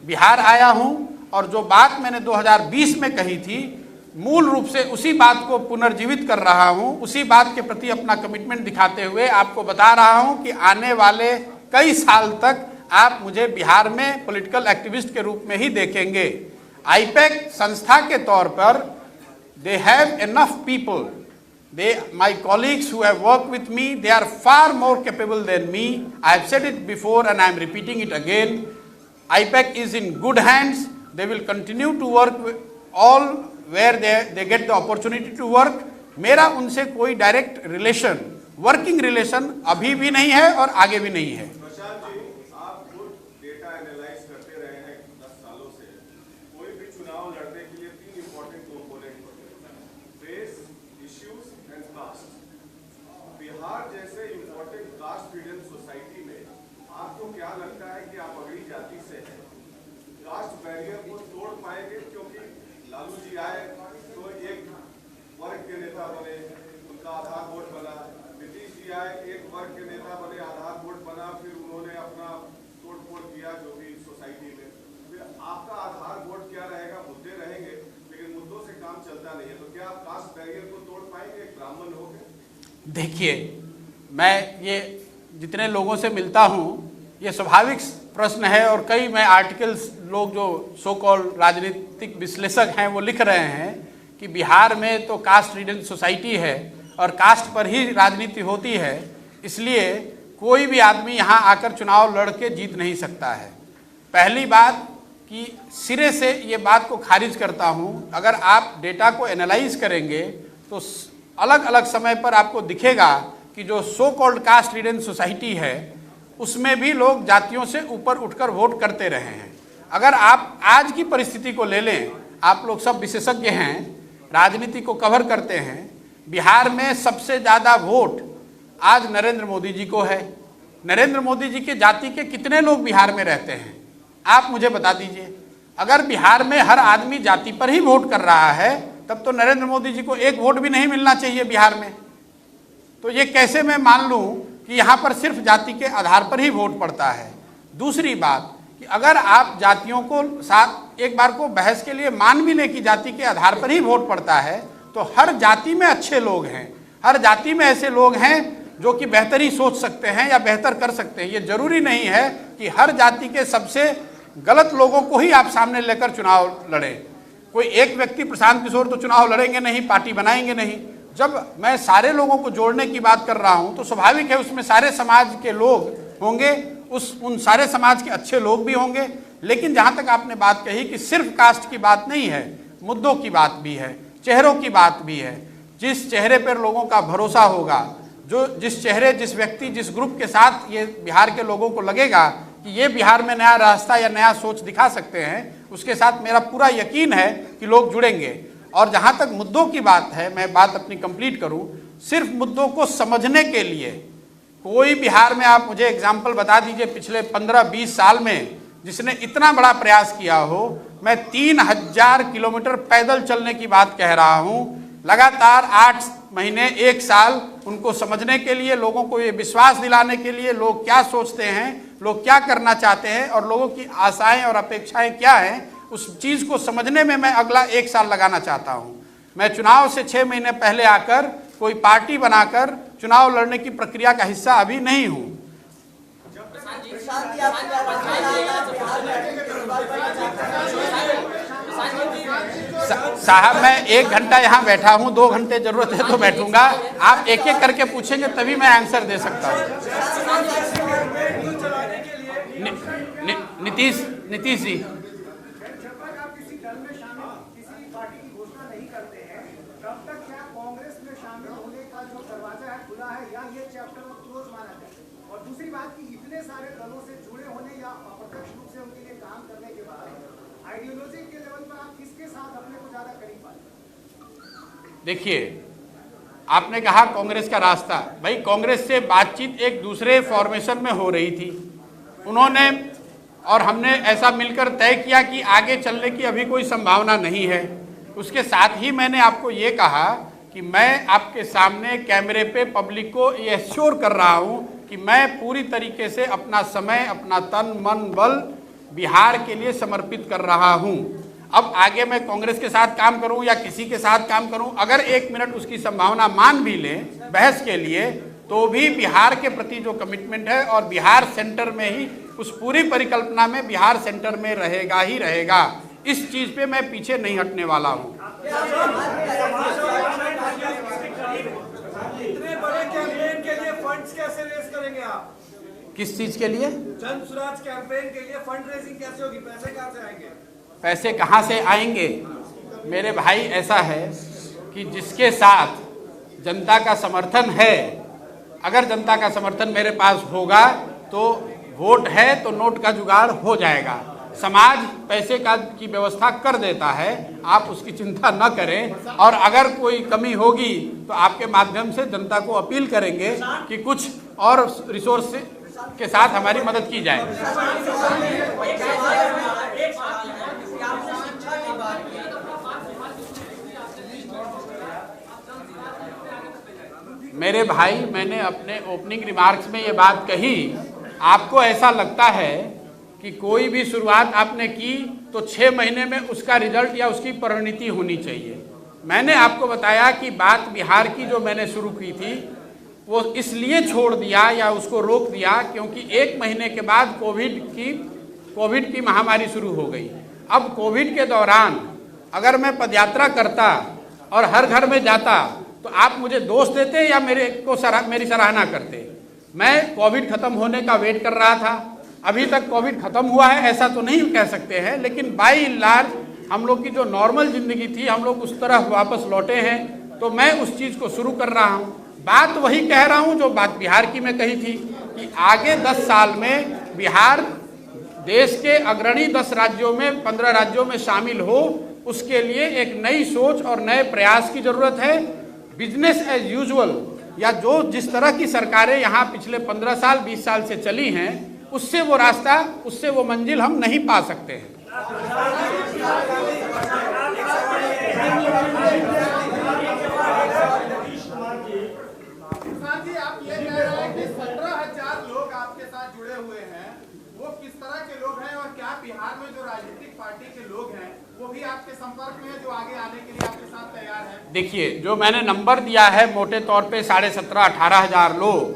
बिहार आया हूं और जो बात मैंने 2020 में कही थी, मूल रूप से उसी बात को पुनर्जीवित कर रहा हूं। उसी बात के प्रति अपना कमिटमेंट दिखाते हुए आपको बता रहा हूं कि आने वाले कई साल तक आप मुझे बिहार में पॉलिटिकल एक्टिविस्ट के रूप में ही देखेंगे। आईपैक संस्था के तौर पर they have enough people, my colleagues who have worked with me, they are far more capable than me. I have said it before and I am repeating it again. IPAC is in good hands. They will continue to work all where they get the opportunity to work. मेरा उनसे कोई direct relation, working relation अभी भी नहीं है और आगे भी नहीं है। प्रशांत जी, आप खुद डेटा एनालाइज करते रहे हैं 10 सालों से। कोई भी चुनाव लड़ने के लिए 3 इंपॉर्टेंट कंपोनेंट होते हैं, face, issues and caste. Bihar जैसे इंपॉर्टेंट कास्ट रीडन सोसाइटी में आपको क्या लगता है कि आप अगली जाति से हैं, कास्ट बैरियर को तोड़ पाएंगे? क्योंकि लालू जी आए तो एक वर्ग के नेता बने, उनका आधार वोट बना। नीतीश जी आए, एक वर्ग के नेता बने, आधार वोट बना, फिर उन्होंने अपना तोड़-फोड़ किया जो भी सोसाइटी में। फिर आपका आधार वोट क्या रहेगा? मुद्दे रहेंगे, लेकिन मुद्दों से काम चलता नहीं है। तो क्या आप कास्ट बैरियर को तोड़ पाएंगे ब्राह्मण होकर? देखिए, मैं ये जितने लोगों से मिलता हूँ, ये स्वाभाविक प्रश्न है और कई मैं आर्टिकल्स, लोग जो सो कॉल राजनीतिक विश्लेषक हैं वो लिख रहे हैं कि बिहार में तो कास्ट रीडन सोसाइटी है और कास्ट पर ही राजनीति होती है, इसलिए कोई भी आदमी यहाँ आकर चुनाव लड़ के जीत नहीं सकता है। पहली बात कि सिरे से ये बात को खारिज करता हूँ। अगर आप डेटा को एनालाइज करेंगे तो अलग अलग समय पर आपको दिखेगा कि जो सो कॉल्ड कास्ट रीडन सोसाइटी है उसमें भी लोग जातियों से ऊपर उठकर वोट करते रहे हैं। अगर आप आज की परिस्थिति को ले लें, आप लोग सब विशेषज्ञ हैं, राजनीति को कवर करते हैं, बिहार में सबसे ज़्यादा वोट आज नरेंद्र मोदी जी को है। नरेंद्र मोदी जी के जाति के कितने लोग बिहार में रहते हैं, आप मुझे बता दीजिए। अगर बिहार में हर आदमी जाति पर ही वोट कर रहा है, तब तो नरेंद्र मोदी जी को एक वोट भी नहीं मिलना चाहिए बिहार में। तो ये कैसे मैं मान लूँ कि यहाँ पर सिर्फ जाति के आधार पर ही वोट पड़ता है। दूसरी बात कि अगर आप जातियों को साथ एक बार को बहस के लिए मान भी लें कि जाति के आधार पर ही वोट पड़ता है, तो हर जाति में अच्छे लोग हैं, हर जाति में ऐसे लोग हैं जो कि बेहतरी सोच सकते हैं या बेहतर कर सकते हैं। ये जरूरी नहीं है कि हर जाति के सबसे गलत लोगों को ही आप सामने लेकर चुनाव लड़ें। कोई एक व्यक्ति प्रशांत किशोर तो चुनाव लड़ेंगे नहीं, पार्टी बनाएंगे नहीं। जब मैं सारे लोगों को जोड़ने की बात कर रहा हूं तो स्वाभाविक है उसमें सारे समाज के लोग होंगे, उन सारे समाज के अच्छे लोग भी होंगे। लेकिन जहां तक आपने बात कही कि सिर्फ कास्ट की बात नहीं है, मुद्दों की बात भी है, चेहरों की बात भी है। जिस चेहरे पर लोगों का भरोसा होगा, जो जिस चेहरे, जिस व्यक्ति, जिस ग्रुप के साथ ये बिहार के लोगों को लगेगा कि ये बिहार में नया रास्ता या नया सोच दिखा सकते हैं, उसके साथ मेरा पूरा यकीन है कि लोग जुड़ेंगे। और जहां तक मुद्दों की बात है, मैं बात अपनी कंप्लीट करूं, सिर्फ मुद्दों को समझने के लिए कोई बिहार में आप मुझे एग्जाम्पल बता दीजिए पिछले 15-20 साल में जिसने इतना बड़ा प्रयास किया हो। मैं 3000 किलोमीटर पैदल चलने की बात कह रहा हूं, लगातार 8 महीने 1 साल उनको समझने के लिए, लोगों को ये विश्वास दिलाने के लिए लोग क्या सोचते हैं, लोग क्या करना चाहते हैं और लोगों की आशाएं और अपेक्षाएं क्या हैं, उस चीज़ को समझने में मैं अगला 1 साल लगाना चाहता हूं। मैं चुनाव से 6 महीने पहले आकर कोई पार्टी बनाकर चुनाव लड़ने की प्रक्रिया का हिस्सा अभी नहीं हूं। साहब मैं 1 घंटा यहाँ बैठा हूँ, 2 घंटे जरूरत है तो बैठूंगा। आप एक एक करके पूछेंगे तभी मैं आंसर दे सकता हूँ। नीतीश जी, जब तक आप किसी दल में शामिल, किसी पार्टी की घोषणा नहीं करते हैं, तब तक क्या कांग्रेस में शामिल होने का जो दरवाजा है खुला है या ये चैप्टर अब क्लोज माना जाए? और दूसरी बात कि इतने सारे दलों से जुड़े होने या अप्रत्यक्ष रूप से उनके लिए काम करने के बाद आइडियोलॉजी के लेवल पर आप किसके साथ अपने को ज्यादा करीब पाते? देखिए, आपने कहा कांग्रेस का रास्ता, भाई कांग्रेस से बातचीत एक दूसरे फॉर्मेशन में हो रही थी, उन्होंने और हमने ऐसा मिलकर तय किया कि आगे चलने की अभी कोई संभावना नहीं है। उसके साथ ही मैंने आपको ये कहा कि मैं आपके सामने कैमरे पे पब्लिक को ये एश्योर कर रहा हूँ कि मैं पूरी तरीके से अपना समय, अपना तन मन बल बिहार के लिए समर्पित कर रहा हूँ। अब आगे मैं कांग्रेस के साथ काम करूँ या किसी के साथ काम करूँ, अगर 1 मिनट उसकी संभावना मान भी लें बहस के लिए, तो भी बिहार के प्रति जो कमिटमेंट है और बिहार सेंटर में ही, उस पूरी परिकल्पना में बिहार सेंटर में रहेगा ही रहेगा। इस चीज पे मैं पीछे नहीं हटने वाला हूँ। इतने बड़े कैंपेन के लिए फंड्स कैसे रेज करेंगे आप? किस चीज के लिए? जन स्वराज कैंपेन के लिए फंड रेजिंग कैसे होगी? पैसे कहाँ से आएंगे? पैसे कहाँ से आएंगे मेरे भाई? ऐसा है कि जिसके साथ जनता का समर्थन है, अगर जनता का समर्थन मेरे पास होगा तो वोट है तो नोट का जुगाड़ हो जाएगा। समाज पैसे की व्यवस्था कर देता है, आप उसकी चिंता न करें। और अगर कोई कमी होगी तो आपके माध्यम से जनता को अपील करेंगे कि कुछ और रिसोर्स के साथ हमारी मदद की जाए। मेरे भाई, मैंने अपने ओपनिंग रिमार्क्स में ये बात कही, आपको ऐसा लगता है कि कोई भी शुरुआत आपने की तो 6 महीने में उसका रिजल्ट या उसकी परिणति होनी चाहिए। मैंने आपको बताया कि बात बिहार की जो मैंने शुरू की थी वो इसलिए छोड़ दिया या उसको रोक दिया क्योंकि 1 महीने के बाद कोविड की महामारी शुरू हो गई। अब कोविड के दौरान अगर मैं पदयात्रा करता और हर घर में जाता तो आप मुझे दोष देते या मेरी सराहना करते? मैं कोविड खत्म होने का वेट कर रहा था। अभी तक कोविड खत्म हुआ है ऐसा तो नहीं कह सकते हैं, लेकिन बाई लार्ज हम लोग की जो नॉर्मल जिंदगी थी हम लोग उस तरह वापस लौटे हैं। तो मैं उस चीज़ को शुरू कर रहा हूँ। बात वही कह रहा हूँ जो बात बिहार की मैं कही थी कि आगे 10 साल में बिहार देश के अग्रणी 10 राज्यों में 15 राज्यों में शामिल हो, उसके लिए एक नई सोच और नए प्रयास की जरूरत है। बिजनेस एज यूजुअल या जो जिस तरह की सरकारें यहाँ पिछले 15 साल 20 साल से चली हैं, उससे वो रास्ता, उससे वो मंजिल हम नहीं पा सकते हैं। आप ये कह रहे हैं कि 17,000 लोग आपके साथ जुड़े हुए हैं, वो किस तरह के लोग हैं और क्या बिहार में जो राजनीतिक पार्टी के लोग हैं वो भी आपके संपर्क में है जो आगे आने के लिए आपके साथ तैयार है? देखिए, जो मैंने नंबर दिया है मोटे तौर पे 17,500-18,000 लोग,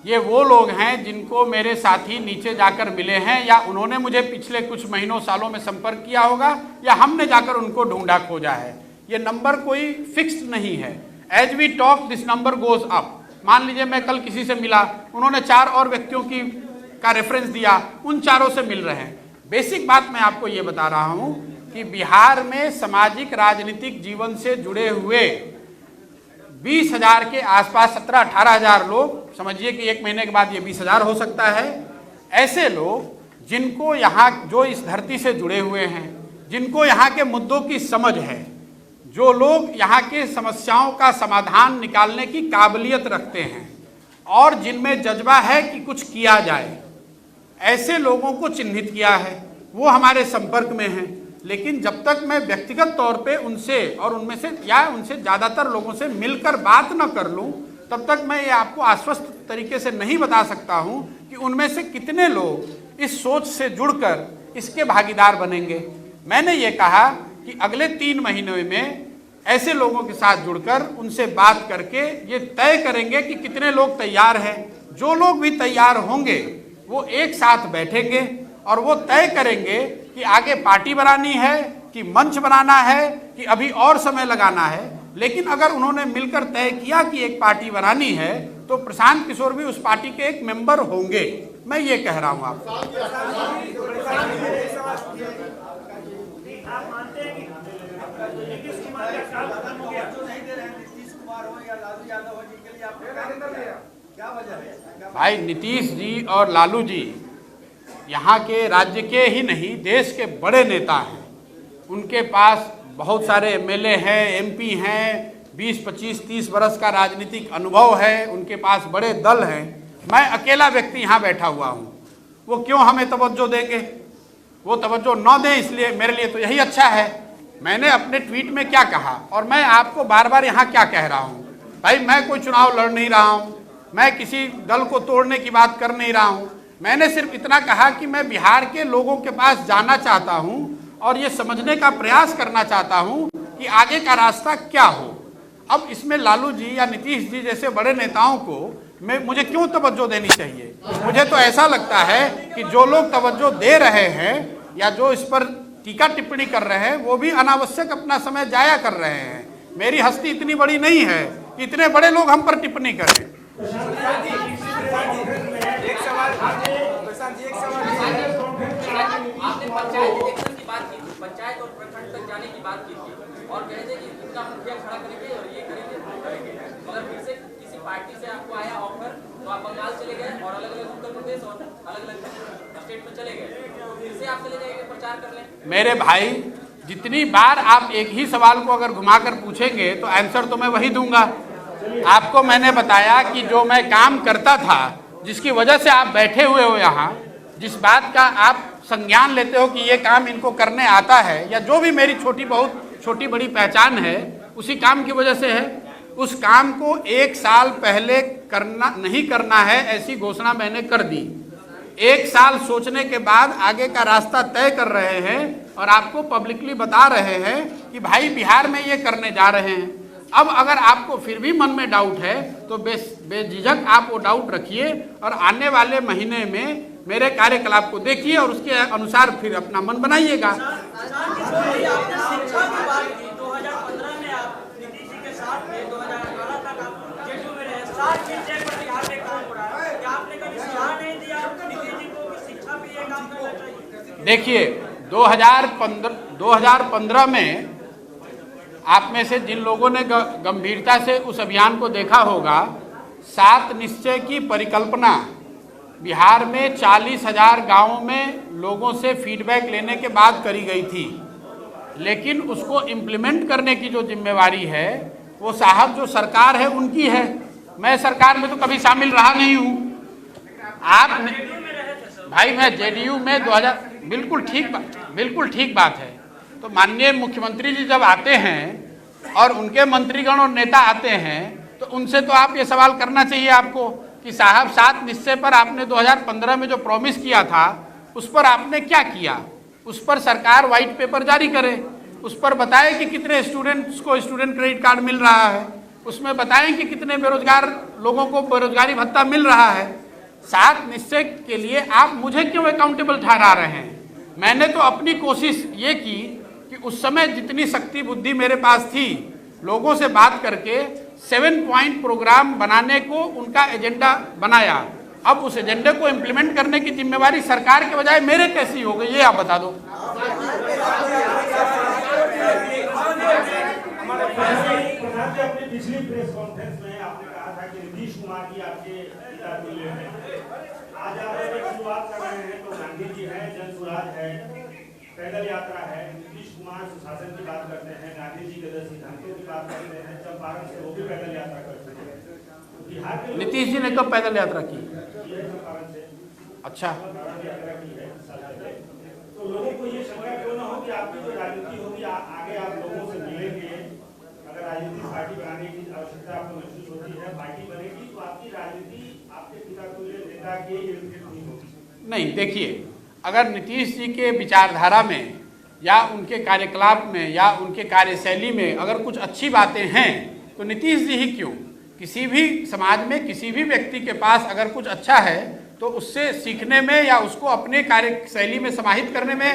ये वो लोग हैं जिनको मेरे साथी नीचे जाकर मिले हैं या उन्होंने मुझे पिछले कुछ महीनों सालों में संपर्क किया होगा या हमने जाकर उनको ढूंढा खोजा है। ये नंबर कोई फिक्स्ड नहीं है। As we talk this number goes up. मान लीजिए मैं कल किसी से मिला, उन्होंने 4 और व्यक्तियों का रेफरेंस दिया, उन चारों से मिल रहे हैं। बेसिक बात मैं आपको ये बता रहा हूं कि बिहार में सामाजिक राजनीतिक जीवन से जुड़े हुए 20,000 के आसपास 17-18 हज़ार लोग, समझिए कि 1 महीने के बाद ये 20,000 हो सकता है, ऐसे लोग जिनको यहाँ, जो इस धरती से जुड़े हुए हैं, जिनको यहाँ के मुद्दों की समझ है, जो लोग यहाँ के समस्याओं का समाधान निकालने की काबिलियत रखते हैं और जिनमें जज्बा है कि कुछ किया जाए, ऐसे लोगों को चिन्हित किया है, वो हमारे संपर्क में हैं। लेकिन जब तक मैं व्यक्तिगत तौर पे उनसे और उनमें से या उनसे ज़्यादातर लोगों से मिलकर बात न कर लूं, तब तक मैं ये आपको आश्वस्त तरीके से नहीं बता सकता हूं कि उनमें से कितने लोग इस सोच से जुड़कर इसके भागीदार बनेंगे। मैंने ये कहा कि अगले 3 महीनों में ऐसे लोगों के साथ जुड़कर उनसे बात करके ये तय करेंगे कि कितने लोग तैयार हैं। जो लोग भी तैयार होंगे वो एक साथ बैठेंगे और वो तय करेंगे कि आगे पार्टी बनानी है कि मंच बनाना है कि अभी और समय लगाना है। लेकिन अगर उन्होंने मिलकर तय किया कि एक पार्टी बनानी है तो प्रशांत किशोर भी उस पार्टी के एक मेंबर होंगे। मैं ये कह रहा हूँ आपको। आप मानते हैं कि नीतीश कुमार का काम खत्म हो गया? नहीं दे रहे हैं, नीतीश कुमार हो या लालू यादव हो, जिनके लिए आपने काम कर लिया, क्या वजह है? भाई नीतीश जी और लालू जी यहाँ के राज्य के ही नहीं देश के बड़े नेता हैं। उनके पास बहुत सारे एमएलए हैं, एमपी हैं, 20, 25, 30 वर्ष का राजनीतिक अनुभव है, उनके पास बड़े दल हैं। मैं अकेला व्यक्ति यहाँ बैठा हुआ हूँ, वो क्यों हमें तवज्जो देंगे? वो तवज्जो न दें, इसलिए मेरे लिए तो यही अच्छा है। मैंने अपने ट्वीट में क्या कहा और मैं आपको बार बार यहाँ क्या कह रहा हूँ? भाई मैं कोई चुनाव लड़ नहीं रहा हूँ, मैं किसी दल को तोड़ने की बात कर नहीं रहा हूँ। मैंने सिर्फ इतना कहा कि मैं बिहार के लोगों के पास जाना चाहता हूँ और ये समझने का प्रयास करना चाहता हूँ कि आगे का रास्ता क्या हो। अब इसमें लालू जी या नीतीश जी जैसे बड़े नेताओं को मुझे क्यों तवज्जो देनी चाहिए? मुझे तो ऐसा लगता है कि जो लोग तवज्जो दे रहे हैं या जो इस पर टीका टिप्पणी कर रहे हैं वो भी अनावश्यक अपना समय जाया कर रहे हैं। मेरी हस्ती इतनी बड़ी नहीं है कि इतने बड़े लोग हम पर टिप्पणी करें। आपने पंचायत इलेक्शन की बात की थी, पंचायत और प्रखंड तक जाने की बात की थी और कह रहे थे कि इनका मुखिया खड़ा करेंगे और ये करेंगे वो करेंगे। मगर फिर से किसी पार्टी से आपको आया ऑफर तो आप बंगाल चले गए और अलग अलग उत्तर प्रदेश और अलग अलग स्टेट में चले गए, तो फिर से आप चले जाएंगे प्रचार कर लें? मेरे भाई जितनी बार आप एक ही सवाल को अगर घुमाकर पूछेंगे तो आंसर तो मैं वही दूंगा। आपको मैंने बताया कि जो मैं काम करता था, जिसकी वजह से आप बैठे हुए हो यहाँ, जिस बात का आप संज्ञान लेते हो कि ये काम इनको करने आता है या जो भी मेरी छोटी बड़ी पहचान है उसी काम की वजह से है। उस काम को 1 साल पहले नहीं करना है ऐसी घोषणा मैंने कर दी। 1 साल सोचने के बाद आगे का रास्ता तय कर रहे हैं और आपको पब्लिकली बता रहे हैं कि भाई बिहार में ये करने जा रहे हैं। अब अगर आपको फिर भी मन में डाउट है तो बेझिझक आप वो डाउट रखिए और आने वाले महीने में मेरे कार्यकलाप को देखिए और उसके अनुसार फिर अपना मन बनाइएगा। देखिए 2015 में आप में से जिन लोगों ने गंभीरता से उस अभियान को देखा होगा, 7 निश्चय की परिकल्पना बिहार में 40,000 गाँवों में लोगों से फीडबैक लेने के बाद करी गई थी। लेकिन उसको इम्प्लीमेंट करने की जो जिम्मेवारी है वो साहब जो सरकार है उनकी है। मैं सरकार में तो कभी शामिल रहा नहीं हूँ। आप भाई मैं जेडीयू में 2000 बिल्कुल ठीक बात है। तो माननीय मुख्यमंत्री जी जब आते हैं और उनके मंत्रीगण और नेता आते हैं तो उनसे तो आप ये सवाल करना चाहिए आपको कि साहब 7 निश्चय पर आपने 2015 में जो प्रॉमिस किया था उस पर आपने क्या किया? उस पर सरकार व्हाइट पेपर जारी करे, उस पर बताए कि कितने स्टूडेंट्स को स्टूडेंट क्रेडिट कार्ड मिल रहा है, उसमें बताएं कि कितने बेरोजगार लोगों को बेरोजगारी भत्ता मिल रहा है। 7 निश्चय के लिए आप मुझे क्यों अकाउंटेबल ठहरा रहे हैं? मैंने तो अपनी कोशिश ये की कि उस समय जितनी शक्ति बुद्धि मेरे पास थी लोगों से बात करके 7 पॉइंट प्रोग्राम बनाने को उनका एजेंडा बनाया। अब उस एजेंडे को इम्प्लीमेंट करने की जिम्मेवारी सरकार के बजाय मेरे कैसी हो गई, ये आप बता दो। अपनी पिछली प्रेस कॉन्फ्रेंस में आपने कहा था कि नीतीश कुमार जी आपके पिता तुल्य हैं। आज आप एक शुरुआत कर रहे हैं तो गांधी जी है, जन सुराज है, पैदल यात्रा है। नीतीश कुमार सुशासन की बात करते हैं, गांधी जी के 10 सिद्धांतों की बात करते हैं, चंपारण से वो भी पैदल यात्रा करते हैं। बिहार के नीतीश जी ने कब पैदल यात्रा की? चंपारण से अच्छा, यात्रा की है साल पहले। तो लोगों को ये शंका क्यों ना हो कि आपकी जो राजनीति होगी आगे आप लोगों से मिलेंगे, अगर राजनीतिक पार्टी बनाने की आवश्यकता आपको महसूस होती है, पार्टी बनेगी तो आपकी राजनीति आपके पिता तुल्य नेता के इर्द गिर्द नहीं होगी। नहीं, देखिए, अगर नीतीश जी के विचारधारा में या उनके कार्यकलाप में या उनके कार्यशैली में अगर कुछ अच्छी बातें हैं तो नीतीश जी ही क्यों, किसी भी समाज में किसी भी व्यक्ति के पास अगर कुछ अच्छा है तो उससे सीखने में या उसको अपने कार्यशैली में समाहित करने में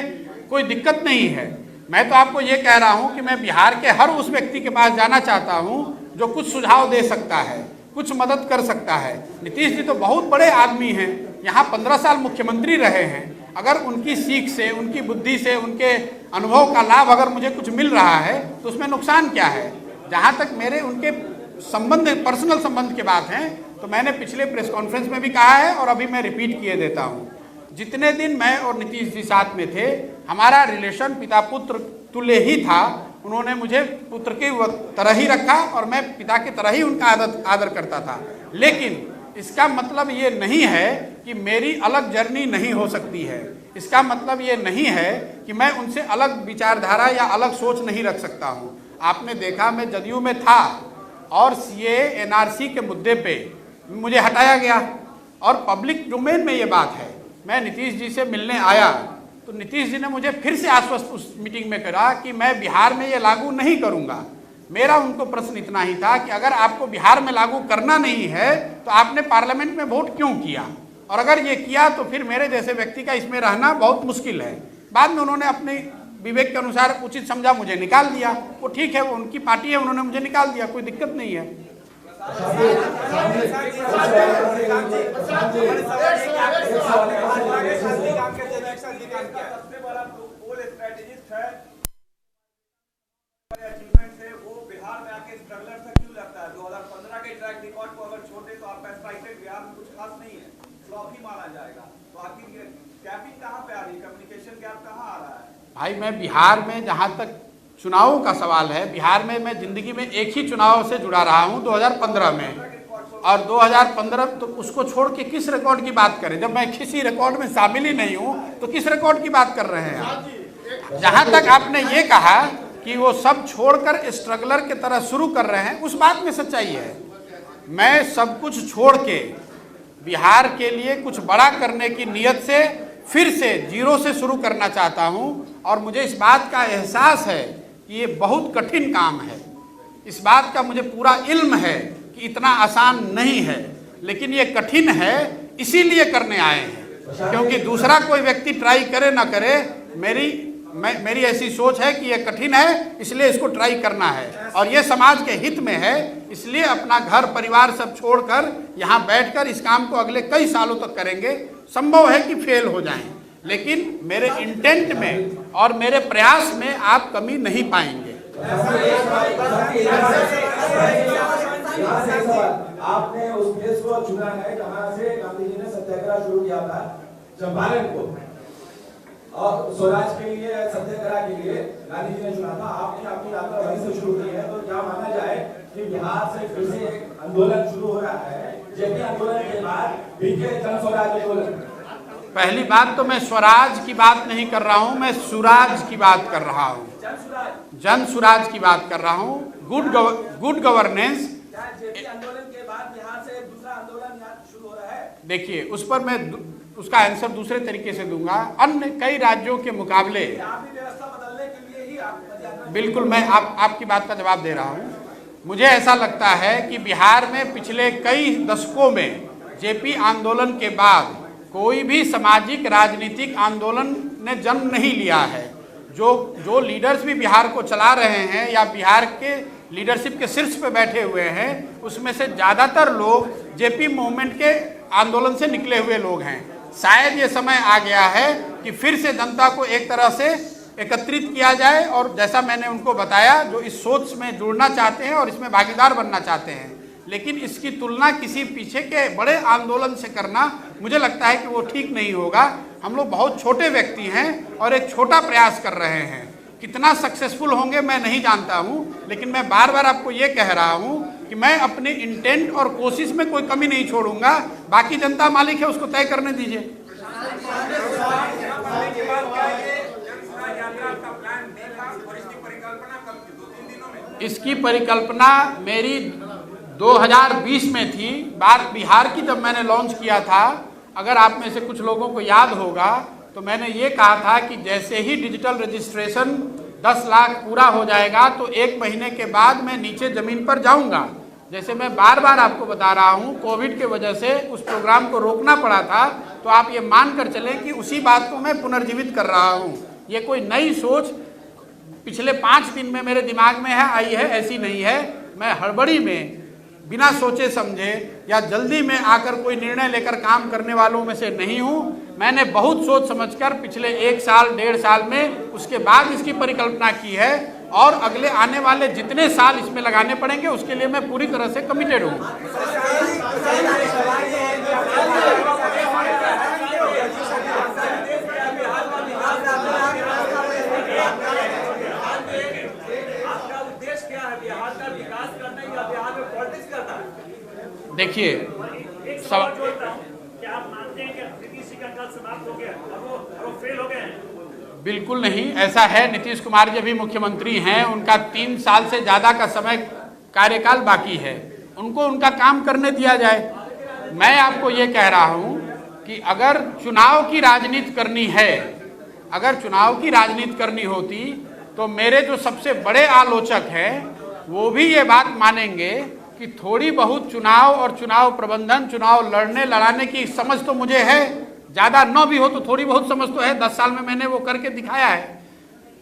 कोई दिक्कत नहीं है। मैं तो आपको ये कह रहा हूँ कि मैं बिहार के हर उस व्यक्ति के पास जाना चाहता हूँ जो कुछ सुझाव दे सकता है, कुछ मदद कर सकता है। नीतीश जी तो बहुत बड़े आदमी हैं, यहाँ 15 साल मुख्यमंत्री रहे हैं। अगर उनकी सीख से, उनकी बुद्धि से, उनके अनुभव का लाभ अगर मुझे कुछ मिल रहा है तो उसमें नुकसान क्या है। जहाँ तक मेरे उनके संबंध, पर्सनल संबंध की बात है, तो मैंने पिछले प्रेस कॉन्फ्रेंस में भी कहा है और अभी मैं रिपीट किए देता हूँ। जितने दिन मैं और नीतीश जी साथ में थे, हमारा रिलेशन पिता पुत्र तुल्य ही था। उन्होंने मुझे पुत्र की तरह ही रखा और मैं पिता की तरह ही उनका आदर करता था। लेकिन इसका मतलब ये नहीं है कि मेरी अलग जर्नी नहीं हो सकती है। इसका मतलब ये नहीं है कि मैं उनसे अलग विचारधारा या अलग सोच नहीं रख सकता हूँ। आपने देखा, मैं जदयू में था और सीए एनआरसी के मुद्दे पे मुझे हटाया गया और पब्लिक डोमेन में ये बात है। मैं नीतीश जी से मिलने आया तो नीतीश जी ने मुझे फिर से आश्वस्त उस मीटिंग में करा कि मैं बिहार में ये लागू नहीं करूँगा। मेरा उनको प्रश्न इतना ही था कि अगर आपको बिहार में लागू करना नहीं है तो आपने पार्लियामेंट में वोट क्यों किया, और अगर ये किया तो फिर मेरे जैसे व्यक्ति का इसमें रहना बहुत मुश्किल है। बाद में उन्होंने अपने विवेक के अनुसार उचित समझा, मुझे निकाल दिया। वो ठीक है, वो उनकी पार्टी है, उन्होंने मुझे निकाल दिया, कोई दिक्कत नहीं है। बिहार में आके स्ट्रगलर से क्यों लगता है? 2015 के ट्रैक रिकॉर्ड को अगर छोड़े तो आपका स्ट्राइक बिहार में कुछ खास नहीं है, फ्लॉप ही माना जाएगा। तो आखिर कैपिंग कहाँ पे आ रही है, कम्युनिकेशन गैप कहाँ आ रहा है? भाई, मैं बिहार में, जहाँ तक चुनावों का सवाल है, बिहार में मैं जिंदगी में एक ही चुनाव से जुड़ा रहा हूँ, 2015 में। और 2015 तो उसको छोड़ के किस रिकॉर्ड की बात करें? जब मैं किसी रिकॉर्ड में शामिल ही नहीं हूँ तो किस रिकॉर्ड की बात कर रहे हैं आप? जहाँ तक आपने ये कहा कि वो सब छोड़कर स्ट्रगलर की तरह शुरू कर रहे हैं, उस बात में सच्चाई है। मैं सब कुछ छोड़ के बिहार के लिए कुछ बड़ा करने की नीयत से फिर से जीरो से शुरू करना चाहता हूं और मुझे इस बात का एहसास है कि ये बहुत कठिन काम है। इस बात का मुझे पूरा इल्म है कि इतना आसान नहीं है, लेकिन ये कठिन है, इसीलिए करने आए हैं। क्योंकि दूसरा कोई व्यक्ति ट्राई करे ना करे, मेरी ऐसी सोच है कि ये कठिन है, इसलिए इसको ट्राई करना है और ये समाज के हित में है। इसलिए अपना घर परिवार सब छोड़कर यहाँ बैठकर इस काम को अगले कई सालों तक करेंगे। संभव है कि फेल हो जाएं, लेकिन मेरे इंटेंट में और मेरे प्रयास में आप कमी नहीं पाएंगे। आपने उस देश को चुना है जहाँ से गांधी जी ने सत्याग्रह शुरू किया था, चंपारण को, और स्वराज के लिए, सत्याग्रह के लिए गांधी जी ने चुना था। आपने अपनी यात्रा वहीं से शुरू की है, तो क्या माना जाए कि बिहार से फिर से एक आंदोलन शुरू हो रहा है, जेपी आंदोलन के बाद बीके जन स्वराज आंदोलन? पहली बात तो मैं स्वराज की बात नहीं कर रहा हूँ, मैं सुराज की बात कर रहा हूँ, जन सुराज की बात कर रहा हूँ। Good governance. आंदोलन के बाद बिहार से एक दूसरा आंदोलन शुरू हो रहा है। देखिए, उस पर मैं उसका आंसर दूसरे तरीके से दूंगा। अन्य कई राज्यों के मुकाबले व्यवस्था बदलने के लिए ही बिल्कुल मैं आपकी बात का जवाब दे रहा हूँ। मुझे ऐसा लगता है कि बिहार में पिछले कई दशकों में जेपी आंदोलन के बाद कोई भी सामाजिक राजनीतिक आंदोलन ने जन्म नहीं लिया है। जो लीडर्स भी बिहार को चला रहे हैं या बिहार के लीडरशिप के शीर्ष पे बैठे हुए हैं, उसमें से ज़्यादातर लोग जेपी मूवमेंट के आंदोलन से निकले हुए लोग हैं। शायद ये समय आ गया है कि फिर से जनता को एक तरह से एकत्रित किया जाए और जैसा मैंने उनको बताया, जो इस सोच में जुड़ना चाहते हैं और इसमें भागीदार बनना चाहते हैं, लेकिन इसकी तुलना किसी पीछे के बड़े आंदोलन से करना मुझे लगता है कि वो ठीक नहीं होगा। हम लोग बहुत छोटे व्यक्ति हैं और एक छोटा प्रयास कर रहे हैं। कितना सक्सेसफुल होंगे मैं नहीं जानता हूं, लेकिन मैं बार बार आपको ये कह रहा हूं कि मैं अपने इंटेंट और कोशिश में कोई कमी नहीं छोड़ूंगा। बाकी जनता मालिक है, उसको तय करने दीजिए। इसकी परिकल्पना मेरी 2020 में थी। बात बिहार की जब मैंने लॉन्च किया था, अगर आप में से कुछ लोगों को याद होगा तो मैंने ये कहा था कि जैसे ही डिजिटल रजिस्ट्रेशन 10 लाख पूरा हो जाएगा तो 1 महीने के बाद मैं नीचे ज़मीन पर जाऊंगा। जैसे मैं बार बार आपको बता रहा हूं, कोविड के वजह से उस प्रोग्राम को रोकना पड़ा था, तो आप ये मान कर चलें कि उसी बात को मैं पुनर्जीवित कर रहा हूं। ये कोई नई सोच पिछले 5 दिन में मेरे दिमाग में आई है, ऐसी नहीं है। मैं हड़बड़ी में, बिना सोचे समझे या जल्दी में आकर कोई निर्णय लेकर काम करने वालों में से नहीं हूं। मैंने बहुत सोच समझकर पिछले 1 साल 1.5 साल में उसके बाद इसकी परिकल्पना की है और अगले आने वाले जितने साल इसमें लगाने पड़ेंगे उसके लिए मैं पूरी तरह से कमिटेड हूं। देखिए, क्या आप मानते हैं कि नीतीश जी का काल समाप्त हो गया और वो फेल हो गए हैं? बिल्कुल नहीं, ऐसा है। नीतीश कुमार जी अभी मुख्यमंत्री हैं, उनका 3 साल से ज़्यादा का समय कार्यकाल बाकी है, उनको उनका काम करने दिया जाए। मैं आपको ये कह रहा हूँ कि अगर चुनाव की राजनीति करनी है, अगर चुनाव की राजनीति करनी होती तो मेरे जो सबसे बड़े आलोचक हैं वो भी ये बात मानेंगे कि थोड़ी बहुत चुनाव और चुनाव प्रबंधन, चुनाव लड़ने लड़ाने की समझ तो मुझे है, ज़्यादा न भी हो तो थोड़ी बहुत समझ तो है। 10 साल में मैंने वो करके दिखाया है।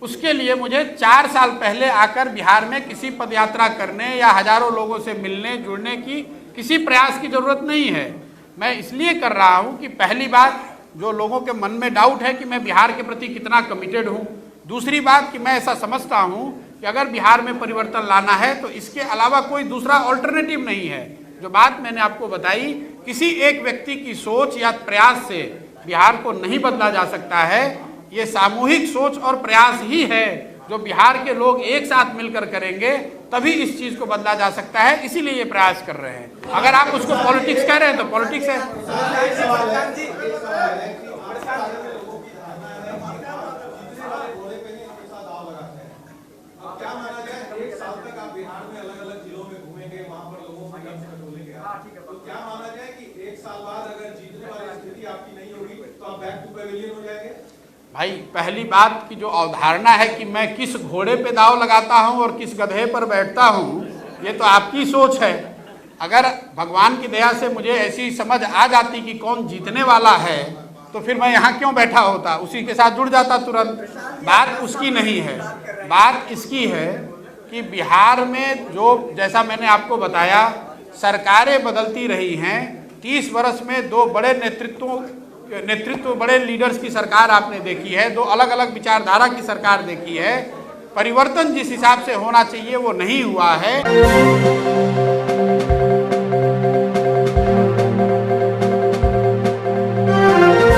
उसके लिए मुझे 4 साल पहले आकर बिहार में किसी पदयात्रा करने या हजारों लोगों से मिलने जुड़ने की किसी प्रयास की ज़रूरत नहीं है। मैं इसलिए कर रहा हूँ कि पहली बात, जो लोगों के मन में डाउट है कि मैं बिहार के प्रति कितना कमिटेड हूँ। दूसरी बात कि मैं ऐसा समझता हूँ कि अगर बिहार में परिवर्तन लाना है तो इसके अलावा कोई दूसरा ऑल्टरनेटिव नहीं है। जो बात मैंने आपको बताई, किसी एक व्यक्ति की सोच या प्रयास से बिहार को नहीं बदला जा सकता है। ये सामूहिक सोच और प्रयास ही है जो बिहार के लोग एक साथ मिलकर करेंगे, तभी इस चीज़ को बदला जा सकता है। इसीलिए ये प्रयास कर रहे हैं। अगर आप उसको पॉलिटिक्स कह रहे हैं तो पॉलिटिक्स है। क्या माना जाए, 1 साल तक आप बिहार में अलग-अलग जिलों में घूमेंगे, वहां पर लोगों से टटोलेंगे, तो क्या माना जाए कि 1 साल बाद अगर जीतने वाली स्थिति आपकी नहीं होगी तो आप बैक टू पेविलियन हो जाएंगे? भाई, पहली बात की जो अवधारणा है कि मैं किस घोड़े पे दाव लगाता हूं और किस गधे पर बैठता हूं, ये तो आपकी सोच है। अगर भगवान की दया से मुझे ऐसी समझ आ जाती कि कौन जीतने वाला है तो फिर मैं यहाँ क्यों बैठा होता, उसी के साथ जुड़ जाता तुरंत। बात उसकी नहीं है, बात इसकी है कि बिहार में जो, जैसा मैंने आपको बताया, सरकारें बदलती रही हैं। 30 वर्ष में 2 बड़े नेतृत्व बड़े लीडर्स की सरकार आपने देखी है, 2 अलग अलग विचारधारा की सरकार देखी है। परिवर्तन जिस हिसाब से होना चाहिए वो नहीं हुआ है।